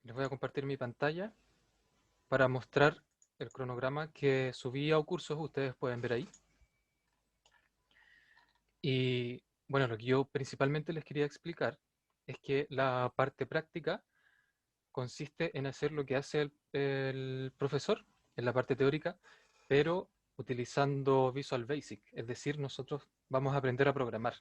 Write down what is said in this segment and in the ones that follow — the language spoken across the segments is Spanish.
Les voy a compartir mi pantalla para mostrar el cronograma que subí a cursos, ustedes pueden ver ahí. Y bueno, lo que yo principalmente les quería explicar es que la parte práctica consiste en hacer lo que hace el profesor en la parte teórica, pero utilizando Visual Basic, es decir, nosotros vamos a aprender a programar.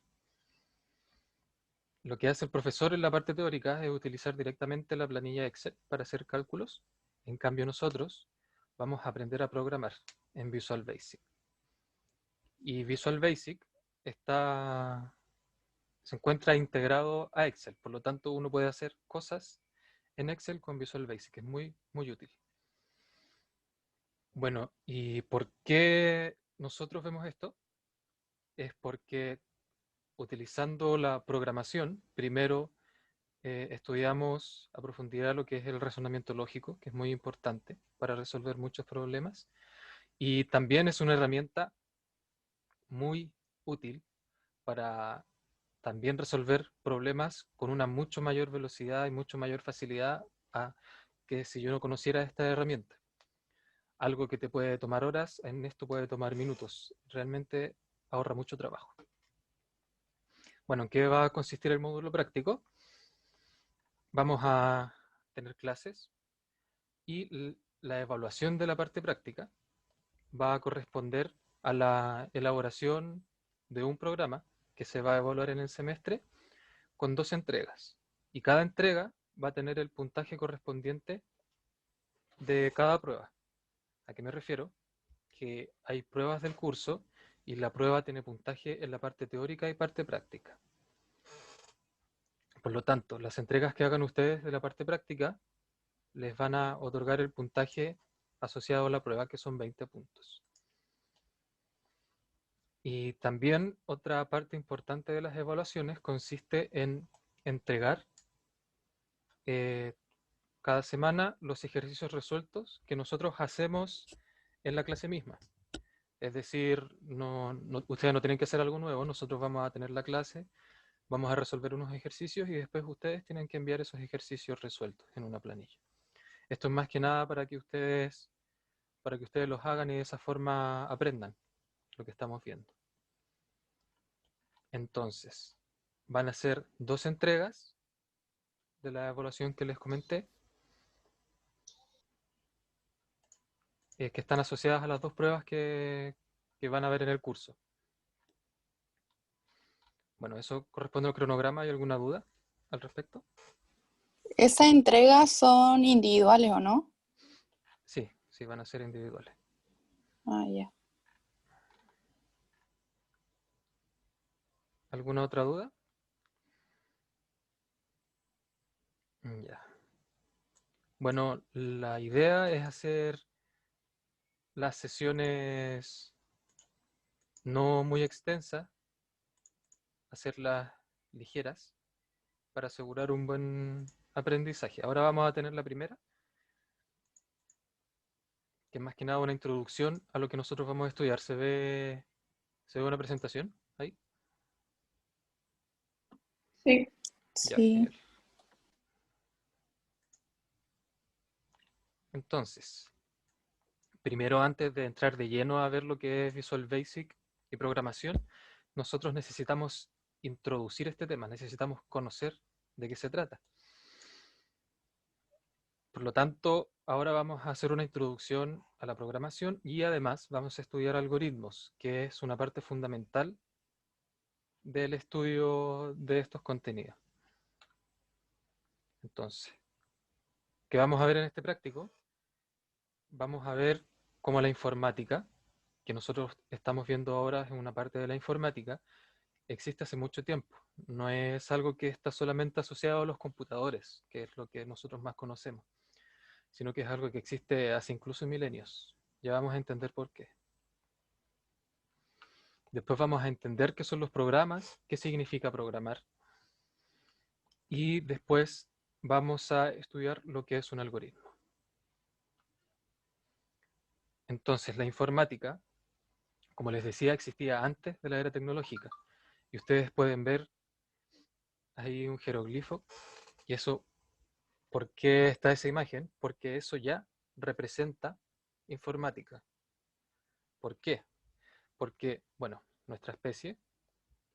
Lo que hace el profesor en la parte teórica es utilizar directamente la planilla Excel para hacer cálculos. En cambio nosotros vamos a aprender a programar en Visual Basic. Y Visual Basic se encuentra integrado a Excel, por lo tanto uno puede hacer cosas en Excel con Visual Basic, es muy, muy útil. Bueno, ¿y por qué nosotros vemos esto? Es porque utilizando la programación, primero estudiamos a profundidad lo que es el razonamiento lógico, que es muy importante para resolver muchos problemas, y también es una herramienta muy útil para también resolver problemas con una mucho mayor velocidad y mucho mayor facilidad a que si yo no conociera esta herramienta. Algo que te puede tomar horas, en esto puede tomar minutos. Realmente ahorra mucho trabajo. Bueno, ¿en qué va a consistir el módulo práctico? Vamos a tener clases y la evaluación de la parte práctica va a corresponder a la elaboración de un programa que se va a evaluar en el semestre con 2 entregas. Y cada entrega va a tener el puntaje correspondiente de cada prueba. ¿A qué me refiero? Que hay pruebas del curso y la prueba tiene puntaje en la parte teórica y parte práctica. Por lo tanto, las entregas que hagan ustedes de la parte práctica les van a otorgar el puntaje asociado a la prueba, que son 20 puntos. Y también otra parte importante de las evaluaciones consiste en entregar eh, cada semana los ejercicios resueltos que nosotros hacemos en la clase misma. Es decir, ustedes no tienen que hacer algo nuevo, nosotros vamos a tener la clase, vamos a resolver unos ejercicios y después ustedes tienen que enviar esos ejercicios resueltos en una planilla. Esto es más que nada para que ustedes los hagan y de esa forma aprendan lo que estamos viendo. Entonces, van a ser 2 entregas de la evaluación que les comenté, que están asociadas a las 2 pruebas que van a ver en el curso. Bueno, eso corresponde al cronograma. ¿Hay alguna duda al respecto? ¿Esas entregas son individuales o no? Sí, sí, van a ser individuales. Ah, ya. ¿Alguna otra duda? Ya. Bueno, la idea es hacer las sesiones no muy extensas, hacerlas ligeras para asegurar un buen aprendizaje. Ahora vamos a tener la primera, que es más que nada una introducción a lo que nosotros vamos a estudiar. Se ve una presentación ahí? Sí. Ya, Sí. genial. Entonces, primero antes de entrar de lleno a ver lo que es Visual Basic y programación, nosotros necesitamos introducir este tema, necesitamos conocer de qué se trata. Por lo tanto, ahora vamos a hacer una introducción a la programación y además vamos a estudiar algoritmos, que es una parte fundamental del estudio de estos contenidos. Entonces, ¿qué vamos a ver en este práctico? Vamos a ver cómo la informática, que nosotros estamos viendo ahora en una parte de la informática, existe hace mucho tiempo. No es algo que está solamente asociado a los computadores, que es lo que nosotros más conocemos, sino que es algo que existe hace incluso milenios. Ya vamos a entender por qué. Después vamos a entender qué son los programas, qué significa programar. Y después vamos a estudiar lo que es un algoritmo. Entonces, la informática, como les decía, existía antes de la era tecnológica. Y ustedes pueden ver ahí un jeroglifo, y eso ¿Por qué está esa imagen? Porque eso ya representa informática. ¿Por qué? Porque, bueno, nuestra especie,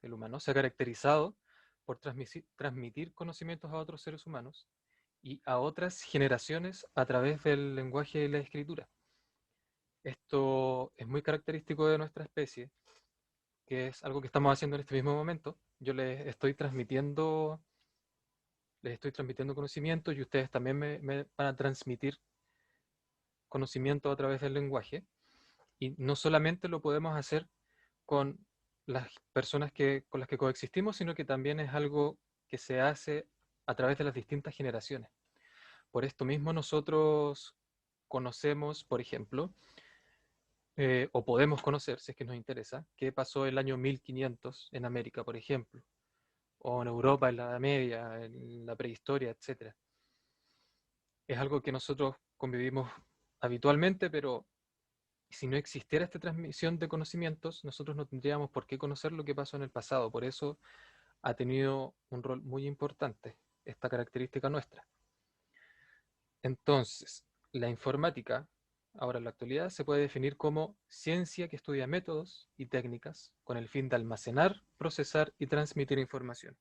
el humano, se ha caracterizado por transmitir conocimientos a otros seres humanos y a otras generaciones a través del lenguaje y la escritura. Esto es muy característico de nuestra especie, que es algo que estamos haciendo en este mismo momento. Yo les estoy transmitiendo conocimiento y ustedes también me van a transmitir conocimiento a través del lenguaje. Y no solamente lo podemos hacer con las personas con las que coexistimos, sino que también es algo que se hace a través de las distintas generaciones. Por esto mismo nosotros conocemos, por ejemplo, o podemos conocer, si es que nos interesa, qué pasó el año 1500 en América, por ejemplo, o en Europa en la Edad Media, en la prehistoria, etc. Es algo que nosotros convivimos habitualmente, pero si no existiera esta transmisión de conocimientos, nosotros no tendríamos por qué conocer lo que pasó en el pasado. Por eso ha tenido un rol muy importante esta característica nuestra. Entonces, la informática, ahora en la actualidad, se puede definir como ciencia que estudia métodos y técnicas con el fin de almacenar, procesar y transmitir información.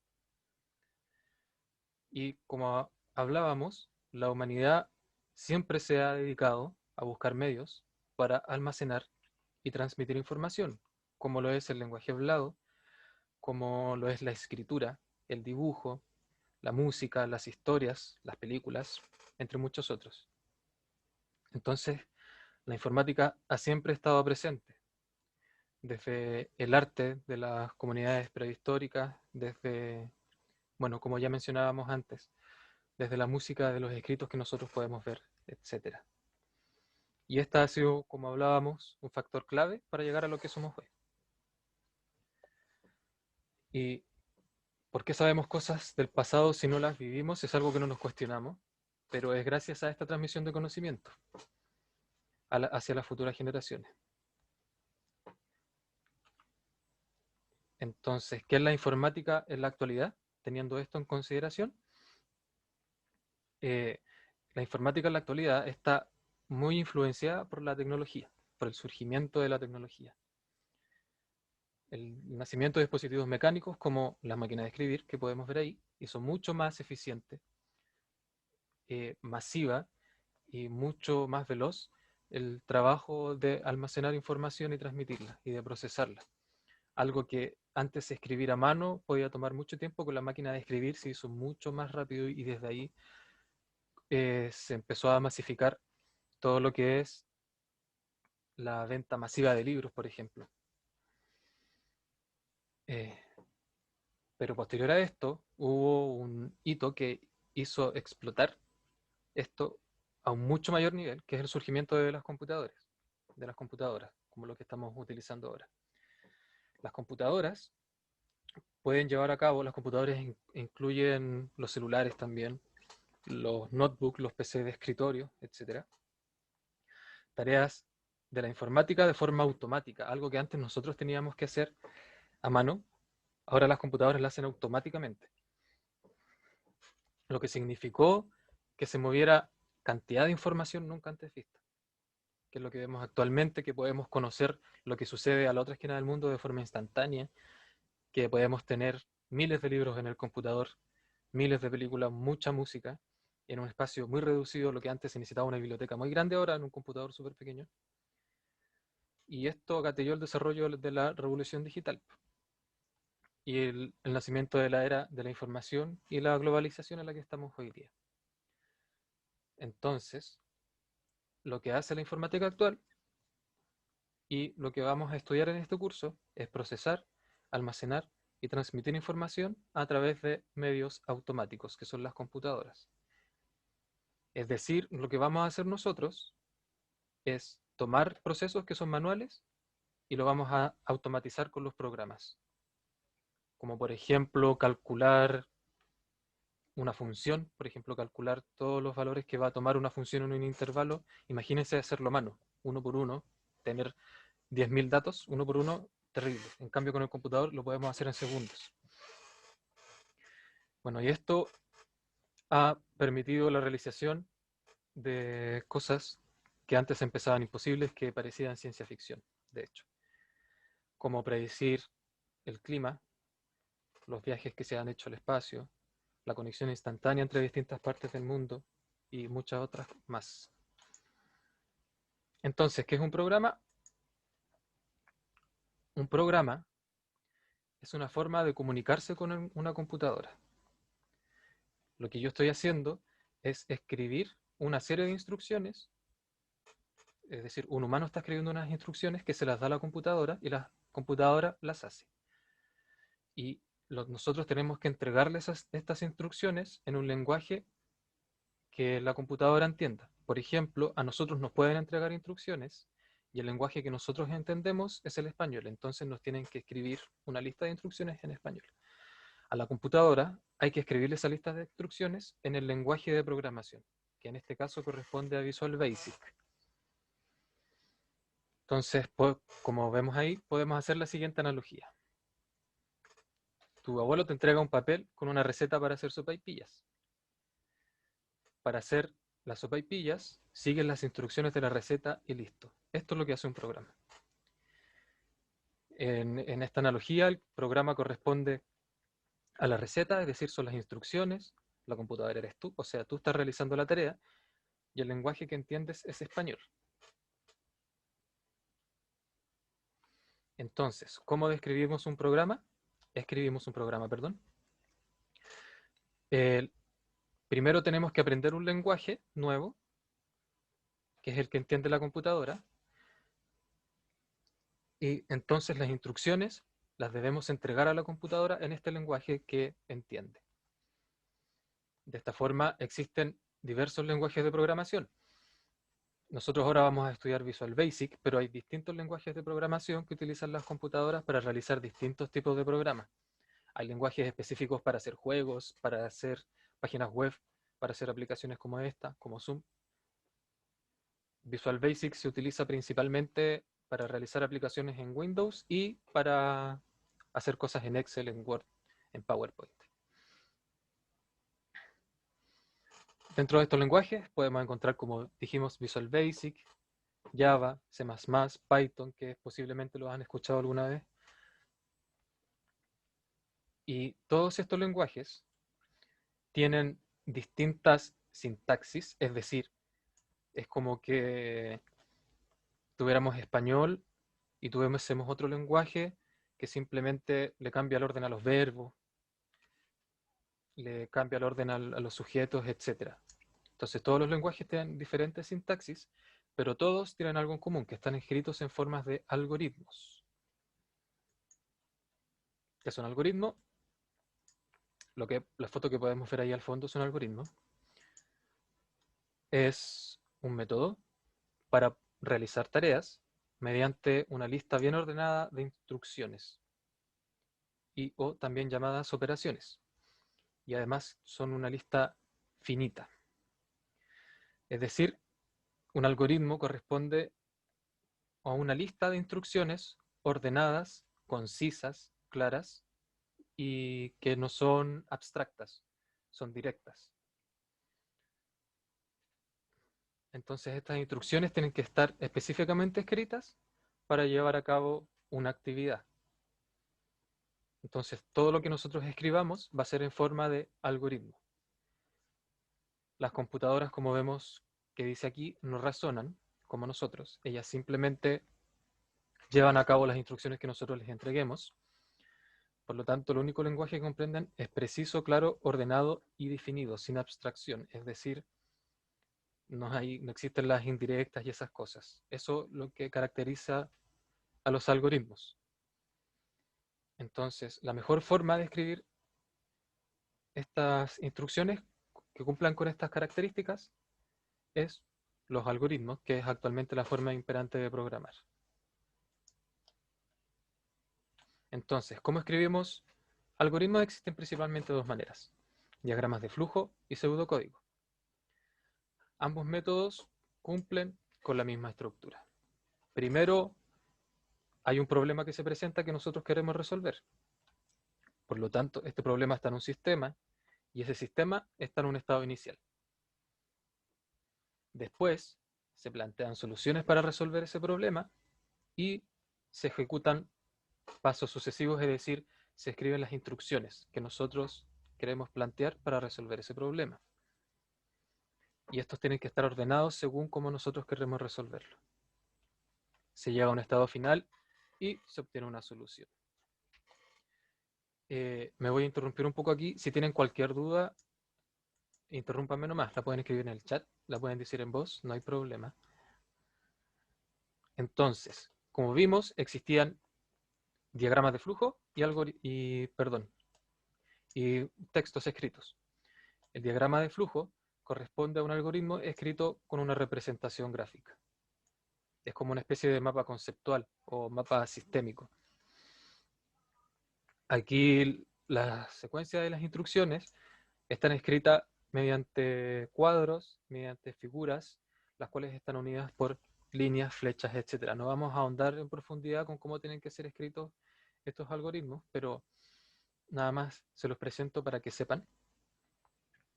Y como hablábamos, la humanidad siempre se ha dedicado a buscar medios para almacenar y transmitir información, como lo es el lenguaje hablado, como lo es la escritura, el dibujo, la música, las historias, las películas, entre muchos otros. Entonces, la informática ha siempre estado presente, desde el arte de las comunidades prehistóricas, desde, bueno, como ya mencionábamos antes, desde la música de los escritos que nosotros podemos ver, etc. Y esta ha sido, como hablábamos, un factor clave para llegar a lo que somos hoy. ¿Y por qué sabemos cosas del pasado si no las vivimos? Es algo que no nos cuestionamos, pero es gracias a esta transmisión de conocimiento hacia las futuras generaciones. Entonces, ¿qué es la informática en la actualidad? Teniendo esto en consideración, eh, la informática en la actualidad está muy influenciada por la tecnología, por el surgimiento de la tecnología. El nacimiento de dispositivos mecánicos como las máquinas de escribir que podemos ver ahí hizo mucho más eficiente, masiva y mucho más veloz el trabajo de almacenar información y transmitirla y de procesarla. Algo que antes escribir a mano podía tomar mucho tiempo, con la máquina de escribir se hizo mucho más rápido y desde ahí se empezó a masificar todo lo que es la venta masiva de libros, por ejemplo. Eh, pero posterior a esto hubo un hito que hizo explotar esto a un mucho mayor nivel, que es el surgimiento de de las computadoras, como lo que estamos utilizando ahora. Las computadoras pueden llevar a cabo, los computadores incluyen los celulares también, los notebooks, los PC de escritorio, etcétera, tareas de la informática de forma automática, algo que antes nosotros teníamos que hacer a mano, ahora las computadoras lo hacen automáticamente, lo que significó que se moviera cantidad de información nunca antes vista, que es lo que vemos actualmente, que podemos conocer lo que sucede a la otra esquina del mundo de forma instantánea, que podemos tener miles de libros en el computador, miles de películas, mucha música, en un espacio muy reducido, lo que antes se necesitaba una biblioteca muy grande, ahora en un computador súper pequeño. Y esto gatilló el desarrollo de la revolución digital y el nacimiento de la era de la información y la globalización en la que estamos hoy día. Entonces, lo que hace la informática actual y lo que vamos a estudiar en este curso es procesar, almacenar y transmitir información a través de medios automáticos, que son las computadoras. Es decir, lo que vamos a hacer nosotros es tomar procesos que son manuales y lo vamos a automatizar con los programas. Como por ejemplo calcular una función, por ejemplo calcular todos los valores que va a tomar una función en un intervalo. Imagínense hacerlo a mano, uno por uno, tener 10.000 datos, uno por uno, terrible. En cambio con el computador lo podemos hacer en segundos. Bueno, y esto ha permitido la realización de cosas que antes empezaban imposibles, que parecían ciencia ficción, de hecho, como predecir el clima, los viajes que se han hecho al espacio, la conexión instantánea entre distintas partes del mundo y muchas otras más. Entonces, ¿qué es un programa? Un programa es una forma de comunicarse con una computadora. Lo que yo estoy haciendo es escribir una serie de instrucciones, es decir, un humano está escribiendo unas instrucciones que se las da a la computadora y la computadora las hace. Y nosotros tenemos que entregarle estas instrucciones en un lenguaje que la computadora entienda. Por ejemplo, a nosotros nos pueden entregar instrucciones y el lenguaje que nosotros entendemos es el español, entonces nos tienen que escribir una lista de instrucciones en español. A la computadora hay que escribirle esa lista de instrucciones en el lenguaje de programación, que en este caso corresponde a Visual Basic. Entonces, como vemos ahí, podemos hacer la siguiente analogía. Tu abuelo te entrega un papel con una receta para hacer sopaipillas. Para hacer las sopaipillas, sigues las instrucciones de la receta y listo. Esto es lo que hace un programa. En esta analogía, el programa corresponde a la receta, es decir, son las instrucciones, la computadora eres tú, o sea, tú estás realizando la tarea, y el lenguaje que entiendes es español. Entonces, ¿cómo describimos un programa? Escribimos un programa, perdón. Primero tenemos que aprender un lenguaje nuevo, que es el que entiende la computadora, y entonces las instrucciones las debemos entregar a la computadora en este lenguaje que entiende. De esta forma existen diversos lenguajes de programación. Nosotros ahora vamos a estudiar Visual Basic, pero hay distintos lenguajes de programación que utilizan las computadoras para realizar distintos tipos de programas. Hay lenguajes específicos para hacer juegos, para hacer páginas web, para hacer aplicaciones como esta, como Zoom. Visual Basic se utiliza principalmente para realizar aplicaciones en Windows y para hacer cosas en Excel, en Word, en PowerPoint. Dentro de estos lenguajes podemos encontrar, como dijimos, Visual Basic, Java, C++, Python, que posiblemente los han escuchado alguna vez. Y todos estos lenguajes tienen distintas sintaxis, es decir, es como que tuviéramos español y tuviésemos otro lenguaje que simplemente le cambia el orden a los verbos, le cambia el orden a los sujetos, etc. Entonces todos los lenguajes tienen diferentes sintaxis, pero todos tienen algo en común, que están escritos en formas de algoritmos. ¿Qué son algoritmos? La foto que podemos ver ahí al fondo es un algoritmo. Es un método para realizar tareas mediante una lista bien ordenada de instrucciones o también llamadas operaciones. Y además son una lista finita. Es decir, un algoritmo corresponde a una lista de instrucciones ordenadas, concisas, claras y que no son abstractas, son directas. Entonces estas instrucciones tienen que estar específicamente escritas para llevar a cabo una actividad. Entonces todo lo que nosotros escribamos va a ser en forma de algoritmo. Las computadoras, como vemos que dice aquí, no razonan como nosotros. Ellas simplemente llevan a cabo las instrucciones que nosotros les entreguemos. Por lo tanto, el único lenguaje que comprenden es preciso, claro, ordenado y definido, sin abstracción. Es decir, no existen las indirectas y esas cosas. Eso es lo que caracteriza a los algoritmos. Entonces, la mejor forma de escribir estas instrucciones que cumplan con estas características es los algoritmos, que es actualmente la forma imperante de programar. Entonces, ¿cómo escribimos algoritmos? Existen principalmente dos maneras: diagramas de flujo y pseudocódigo. Ambos métodos cumplen con la misma estructura. Primero, hay un problema que se presenta que nosotros queremos resolver. Por lo tanto, este problema está en un sistema y ese sistema está en un estado inicial. Después se plantean soluciones para resolver ese problema y se ejecutan pasos sucesivos, es decir, se escriben las instrucciones que nosotros queremos plantear para resolver ese problema. Y estos tienen que estar ordenados según cómo nosotros queremos resolverlo. Se llega a un estado final y se obtiene una solución. Me voy a interrumpir un poco aquí. Si tienen cualquier duda, interrúmpanme nomás. La pueden escribir en el chat, la pueden decir en voz, no hay problema. Entonces, como vimos, existían diagramas de flujo y textos escritos. El diagrama de flujo corresponde a un algoritmo escrito con una representación gráfica. Es como una especie de mapa conceptual o mapa sistémico. Aquí la secuencia de las instrucciones están escritas mediante cuadros, mediante figuras, las cuales están unidas por líneas, flechas, etc. No vamos a ahondar en profundidad con cómo tienen que ser escritos estos algoritmos, pero nada más se los presento para que sepan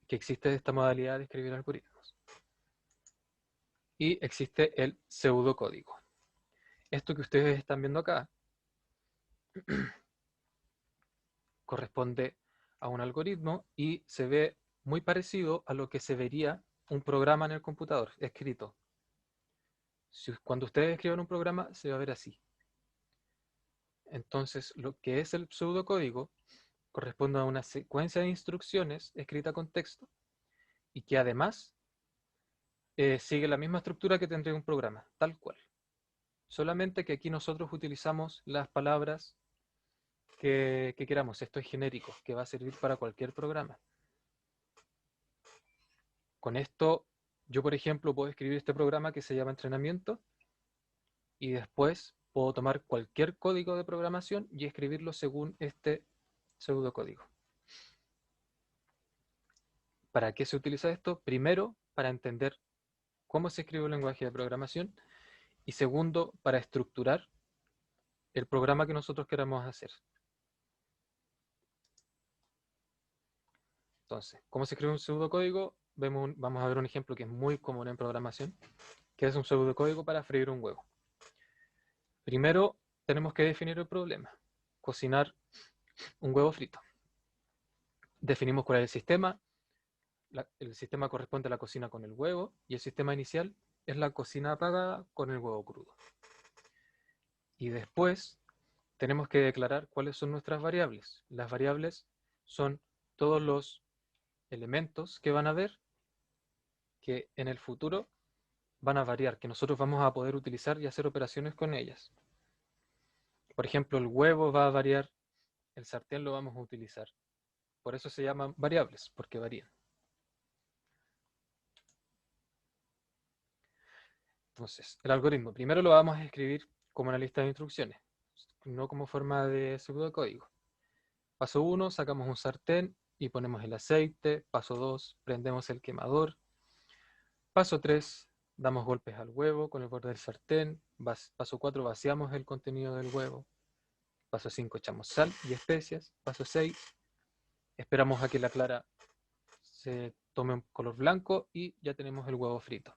que existe esta modalidad de escribir algoritmos. Y existe el pseudocódigo. Esto que ustedes están viendo acá corresponde a un algoritmo y se ve muy parecido a lo que se vería un programa en el computador escrito. Cuando ustedes escriban un programa se va a ver así. Entonces, lo que es el pseudocódigo corresponde a una secuencia de instrucciones escrita con texto y que además sigue la misma estructura que tendría un programa, tal cual. Solamente que aquí nosotros utilizamos las palabras que queramos. Esto es genérico, que va a servir para cualquier programa. Con esto, yo por ejemplo puedo escribir este programa que se llama entrenamiento y después puedo tomar cualquier código de programación y escribirlo según este pseudocódigo. ¿Para qué se utiliza esto? Primero, para entender cómo se escribe un lenguaje de programación y segundo, para estructurar el programa que nosotros queramos hacer. Entonces, ¿cómo se escribe un pseudocódigo? Vamos a ver un ejemplo que es muy común en programación, que es un pseudocódigo para freír un huevo. Primero, tenemos que definir el problema, cocinar un huevo frito. Definimos cuál es el sistema. El sistema corresponde a la cocina con el huevo y el sistema inicial es la cocina apagada con el huevo crudo. Y después tenemos que declarar cuáles son nuestras variables. Las variables son todos los elementos que van a haber que en el futuro van a variar, que nosotros vamos a poder utilizar y hacer operaciones con ellas. Por ejemplo, el huevo va a variar, el sartén lo vamos a utilizar. Por eso se llaman variables, porque varían. Entonces, el algoritmo, primero lo vamos a escribir como una lista de instrucciones, no como forma de pseudocódigo. Paso 1, sacamos un sartén y ponemos el aceite. Paso 2, prendemos el quemador. Paso 3, damos golpes al huevo con el borde del sartén. Paso 4, vaciamos el contenido del huevo. Paso 5, echamos sal y especias. Paso 6, esperamos a que la clara se tome un color blanco y ya tenemos el huevo frito.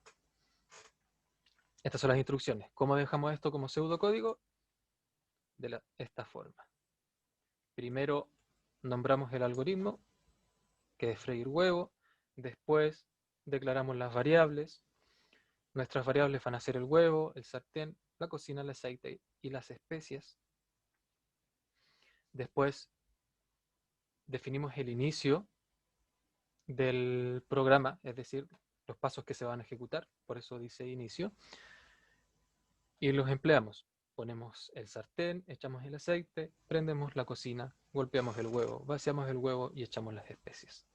Estas son las instrucciones. ¿Cómo dejamos esto como pseudocódigo? De esta forma. Primero nombramos el algoritmo, que es freír huevo. Después declaramos las variables. Nuestras variables van a ser el huevo, el sartén, la cocina, el aceite y las especias. Después definimos el inicio del programa, es decir, los pasos que se van a ejecutar, por eso dice inicio, y los empleamos. Ponemos el sartén, echamos el aceite, prendemos la cocina, golpeamos el huevo, vaciamos el huevo y echamos las especias.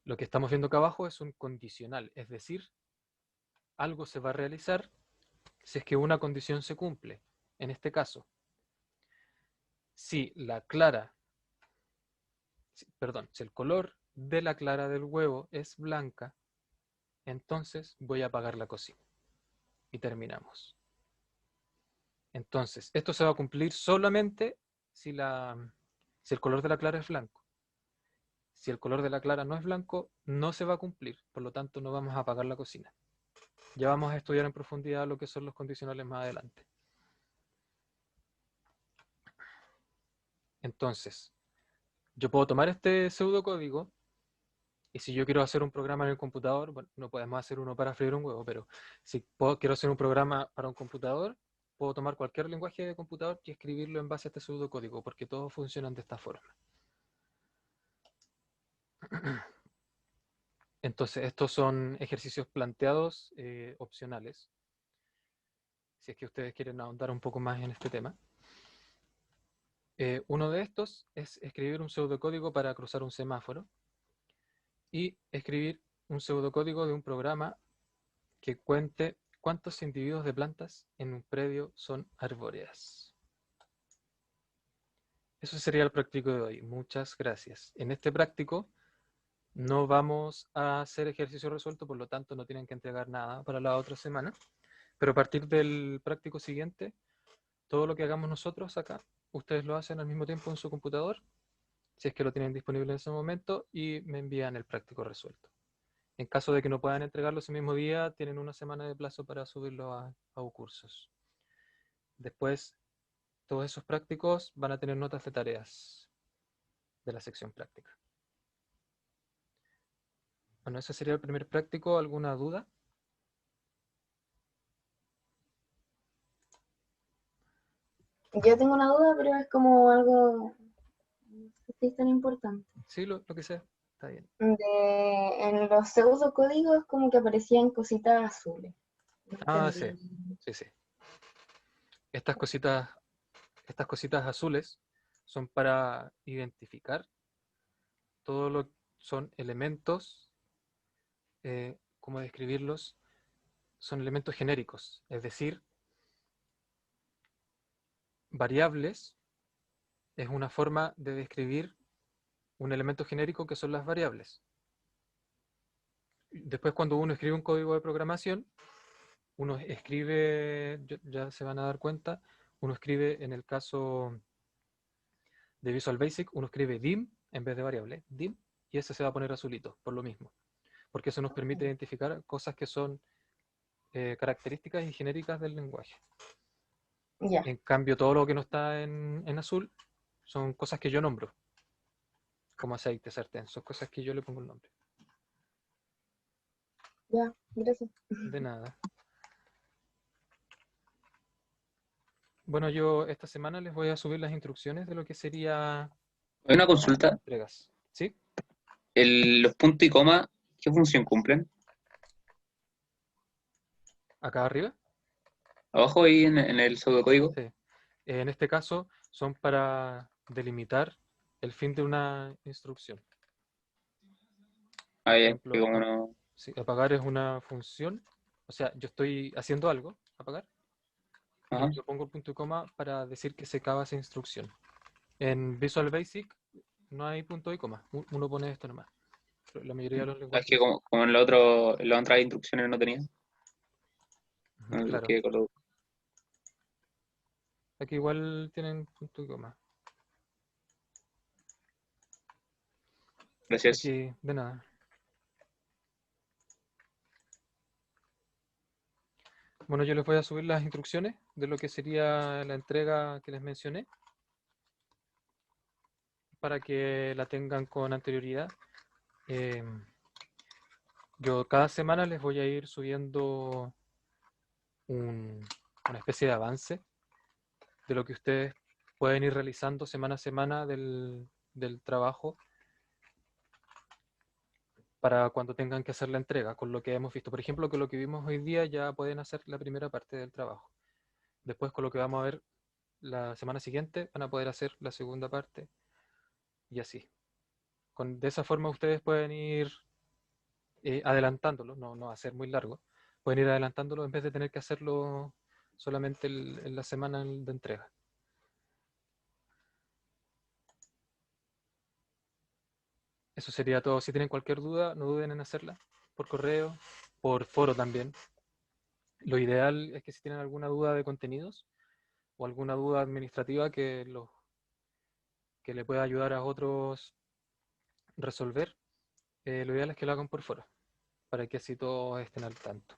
Lo que estamos viendo acá abajo es un condicional, es decir, algo se va a realizar si es que una condición se cumple. En este caso, si el color de la clara del huevo es blanca, entonces voy a apagar la cocina. Y terminamos. Entonces, esto se va a cumplir solamente si el color de la clara es blanco. Si el color de la clara no es blanco, no se va a cumplir, por lo tanto no vamos a apagar la cocina. Ya vamos a estudiar en profundidad lo que son los condicionales más adelante. Entonces, yo puedo tomar este pseudocódigo y si yo quiero hacer un programa en el computador, bueno, no podemos hacer uno para freír un huevo, pero si quiero hacer un programa para un computador, puedo tomar cualquier lenguaje de computador y escribirlo en base a este pseudocódigo, porque todos funcionan de esta forma. Entonces, estos son ejercicios planteados opcionales, si es que ustedes quieren ahondar un poco más en este tema. Uno de estos es escribir un pseudocódigo para cruzar un semáforo y escribir un pseudocódigo de un programa que cuente cuántos individuos de plantas en un predio son arbóreas. Eso sería el práctico de hoy. Muchas gracias. En este práctico no vamos a hacer ejercicio resuelto, por lo tanto no tienen que entregar nada para la otra semana. Pero a partir del práctico siguiente, todo lo que hagamos nosotros acá, ustedes lo hacen al mismo tiempo en su computador, si es que lo tienen disponible en ese momento, y me envían el práctico resuelto. En caso de que no puedan entregarlo ese mismo día, tienen una semana de plazo para subirlo a cursos. Después, todos esos prácticos van a tener notas de tareas de la sección práctica. Bueno, ese sería el primer práctico. ¿Alguna duda? Yo tengo una duda, pero es como algo, no sé si es tan importante. Sí, lo que sea. Está bien. En los pseudocódigos como que aparecían cositas azules. No Ah, sí. entendí. Sí, sí. Estas cositas, estas cositas azules son para identificar todo lo que son elementos, ¿cómo describirlos? Son elementos genéricos, es decir, variables es una forma de describir un elemento genérico que son las variables. Después cuando uno escribe un código de programación, uno escribe, ya se van a dar cuenta, uno escribe en el caso de Visual Basic, uno escribe dim en vez de variable, dim, y ese se va a poner azulito, por lo mismo, porque eso nos permite identificar cosas que son características y genéricas del lenguaje. Ya, En cambio, todo lo que no está en azul son cosas que yo nombro, como aceite, sartén, son cosas que yo le pongo el nombre. ya, gracias. De nada. Bueno, yo esta semana les voy a subir las instrucciones de lo que sería Hay una consulta. entregas. ¿Sí? Los puntos y coma, ¿qué función cumplen? Acá arriba. Abajo ahí en el pseudocódigo. Sí. En este caso son para delimitar el fin de una instrucción. Ah, Por ya, que ejemplo, como no. sí, apagar es una función. O sea, yo estoy haciendo algo, apagar, y Ajá. yo pongo el punto y coma para decir que se acaba esa instrucción. En Visual Basic no hay punto y coma. Uno pone esto nomás. Pero la mayoría de los Es que lenguajes, como en las otras instrucciones no tenía. claro. Que con Aquí igual tienen punto y coma. Gracias. Aquí, de nada. Bueno, yo les voy a subir las instrucciones de lo que sería la entrega que les mencioné para que la tengan con anterioridad. Eh, yo cada semana les voy a ir subiendo una especie de avance de lo que ustedes pueden ir realizando semana a semana del trabajo para cuando tengan que hacer la entrega, con lo que hemos visto. Por ejemplo, con lo que vimos hoy día ya pueden hacer la primera parte del trabajo. Después con lo que vamos a ver la semana siguiente van a poder hacer la segunda parte y así. De esa forma ustedes pueden ir adelantándolo, no va a ser muy largo, pueden ir adelantándolo en vez de tener que hacerlo solamente en la semana de entrega. Eso sería todo. Si tienen cualquier duda, no duden en hacerla por correo, por foro también. Lo ideal es que si tienen alguna duda de contenidos o alguna duda administrativa que le pueda ayudar a otros resolver, lo ideal es que lo hagan por foro, para que así todos estén al tanto.